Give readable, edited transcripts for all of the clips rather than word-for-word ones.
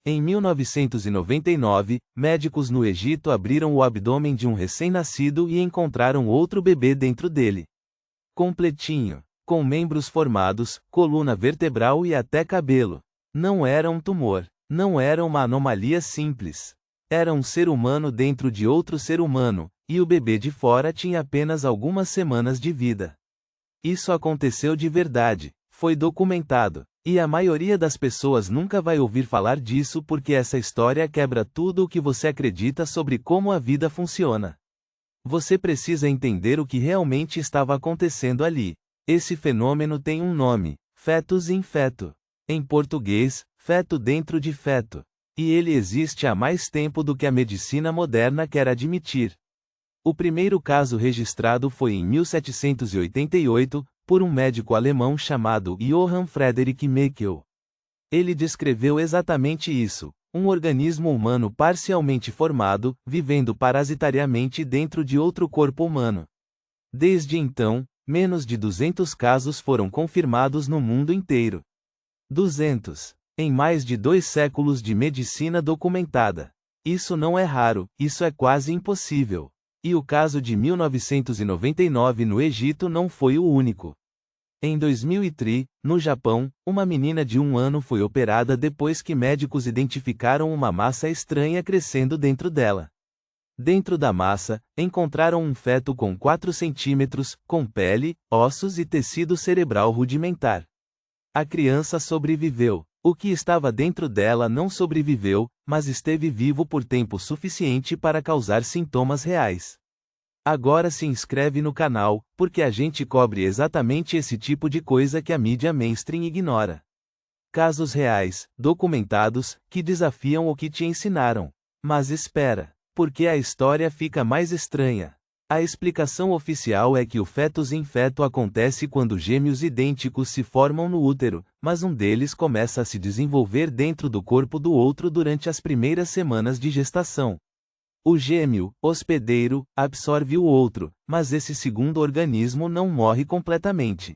Em 1999, médicos no Egito abriram o abdômen de um recém-nascido e encontraram outro bebê dentro dele. Completinho, com membros formados, coluna vertebral e até cabelo. Não era um tumor. Não era uma anomalia simples. Era um ser humano dentro de outro ser humano, e o bebê de fora tinha apenas algumas semanas de vida. Isso aconteceu de verdade, foi documentado. E a maioria das pessoas nunca vai ouvir falar disso porque essa história quebra tudo o que você acredita sobre como a vida funciona. Você precisa entender o que realmente estava acontecendo ali. Esse fenômeno tem um nome: fetus in fetu. Em português, feto dentro de feto. E ele existe há mais tempo do que a medicina moderna quer admitir. O primeiro caso registrado foi em 1788, por um médico alemão chamado Johann Friedrich Meckel. Ele descreveu exatamente isso: um organismo humano parcialmente formado, vivendo parasitariamente dentro de outro corpo humano. Desde então, menos de 200 casos foram confirmados no mundo inteiro. 200. Em mais de 2 séculos de medicina documentada. Isso não é raro, isso é quase impossível. E o caso de 1999 no Egito não foi o único. Em 2003, no Japão, uma menina de 1 ano foi operada depois que médicos identificaram uma massa estranha crescendo dentro dela. Dentro da massa, encontraram um feto com 4 centímetros, com pele, ossos e tecido cerebral rudimentar. A criança sobreviveu. O que estava dentro dela não sobreviveu, mas esteve vivo por tempo suficiente para causar sintomas reais. Agora se inscreve no canal, porque a gente cobre exatamente esse tipo de coisa que a mídia mainstream ignora. Casos reais, documentados, que desafiam o que te ensinaram. Mas espera, porque a história fica mais estranha. A explicação oficial é que o fetus in fetu acontece quando gêmeos idênticos se formam no útero, mas um deles começa a se desenvolver dentro do corpo do outro durante as primeiras semanas de gestação. O gêmeo, hospedeiro, absorve o outro, mas esse segundo organismo não morre completamente.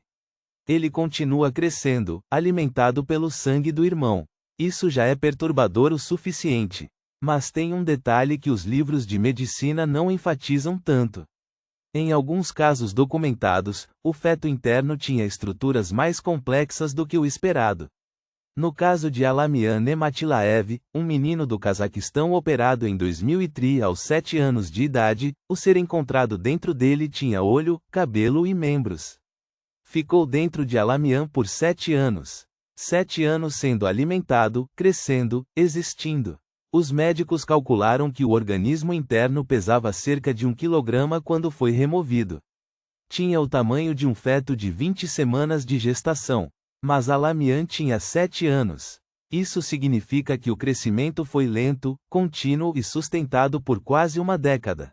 Ele continua crescendo, alimentado pelo sangue do irmão. Isso já é perturbador o suficiente. Mas tem um detalhe que os livros de medicina não enfatizam tanto. Em alguns casos documentados, o feto interno tinha estruturas mais complexas do que o esperado. No caso de Alamian Nematilaev, um menino do Cazaquistão operado em 2003 aos 7 anos de idade, o ser encontrado dentro dele tinha olho, cabelo e membros. Ficou dentro de Alamian por 7 anos. 7 anos sendo alimentado, crescendo, existindo. Os médicos calcularam que o organismo interno pesava cerca de 1 kg quando foi removido. Tinha o tamanho de um feto de 20 semanas de gestação. Mas Alamian tinha 7 anos. Isso significa que o crescimento foi lento, contínuo e sustentado por quase uma década.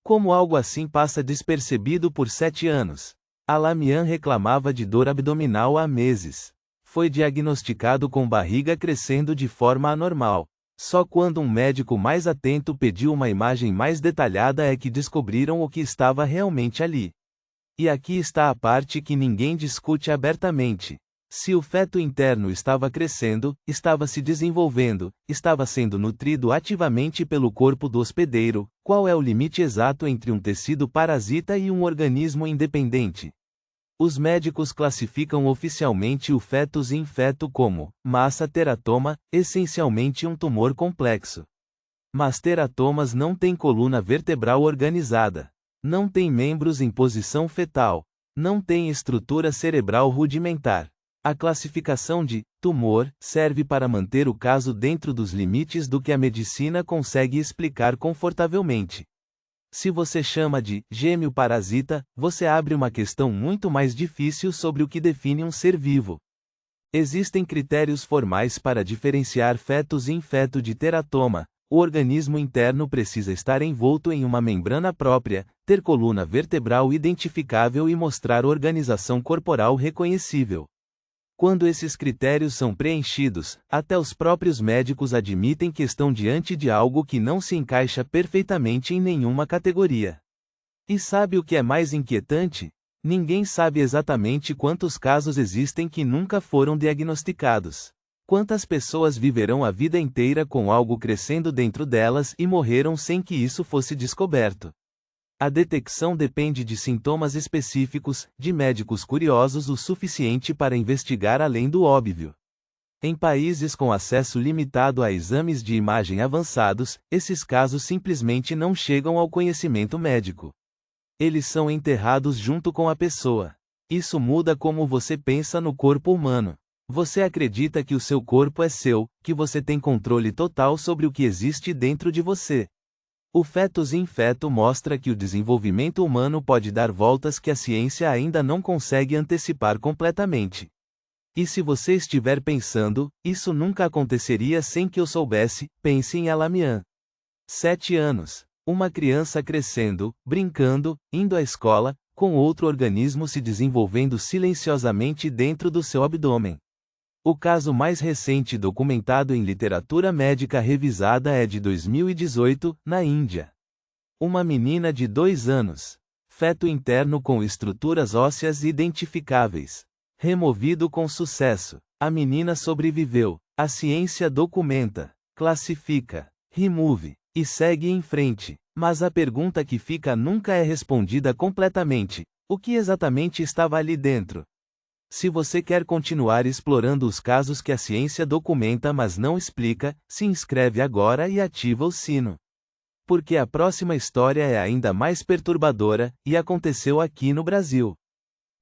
Como algo assim passa despercebido por 7 anos? Alamian reclamava de dor abdominal há meses. Foi diagnosticado com barriga crescendo de forma anormal. Só quando um médico mais atento pediu uma imagem mais detalhada é que descobriram o que estava realmente ali. E aqui está a parte que ninguém discute abertamente. Se o feto interno estava crescendo, estava se desenvolvendo, estava sendo nutrido ativamente pelo corpo do hospedeiro, qual é o limite exato entre um tecido parasita e um organismo independente? Os médicos classificam oficialmente o fetus in fetu como massa teratoma, essencialmente um tumor complexo. Mas teratomas não têm coluna vertebral organizada, não têm membros em posição fetal, não têm estrutura cerebral rudimentar. A classificação de tumor serve para manter o caso dentro dos limites do que a medicina consegue explicar confortavelmente. Se você chama de gêmeo parasita, você abre uma questão muito mais difícil sobre o que define um ser vivo. Existem critérios formais para diferenciar fetus in fetu de teratoma. O organismo interno precisa estar envolto em uma membrana própria, ter coluna vertebral identificável e mostrar organização corporal reconhecível. Quando esses critérios são preenchidos, até os próprios médicos admitem que estão diante de algo que não se encaixa perfeitamente em nenhuma categoria. E sabe o que é mais inquietante? Ninguém sabe exatamente quantos casos existem que nunca foram diagnosticados. Quantas pessoas viverão a vida inteira com algo crescendo dentro delas e morreram sem que isso fosse descoberto? A detecção depende de sintomas específicos, de médicos curiosos o suficiente para investigar além do óbvio. Em países com acesso limitado a exames de imagem avançados, esses casos simplesmente não chegam ao conhecimento médico. Eles são enterrados junto com a pessoa. Isso muda como você pensa no corpo humano. Você acredita que o seu corpo é seu, que você tem controle total sobre o que existe dentro de você. O fetus in feto mostra que o desenvolvimento humano pode dar voltas que a ciência ainda não consegue antecipar completamente. E se você estiver pensando, isso nunca aconteceria sem que eu soubesse, pense em Alamian. 7 anos. Uma criança crescendo, brincando, indo à escola, com outro organismo se desenvolvendo silenciosamente dentro do seu abdômen. O caso mais recente documentado em literatura médica revisada é de 2018, na Índia. Uma menina de 2 anos. Feto interno com estruturas ósseas identificáveis. Removido com sucesso. A menina sobreviveu. A ciência documenta, classifica, remove, e segue em frente. Mas a pergunta que fica nunca é respondida completamente: o que exatamente estava ali dentro? Se você quer continuar explorando os casos que a ciência documenta mas não explica, se inscreve agora e ativa o sino. Porque a próxima história é ainda mais perturbadora, e aconteceu aqui no Brasil.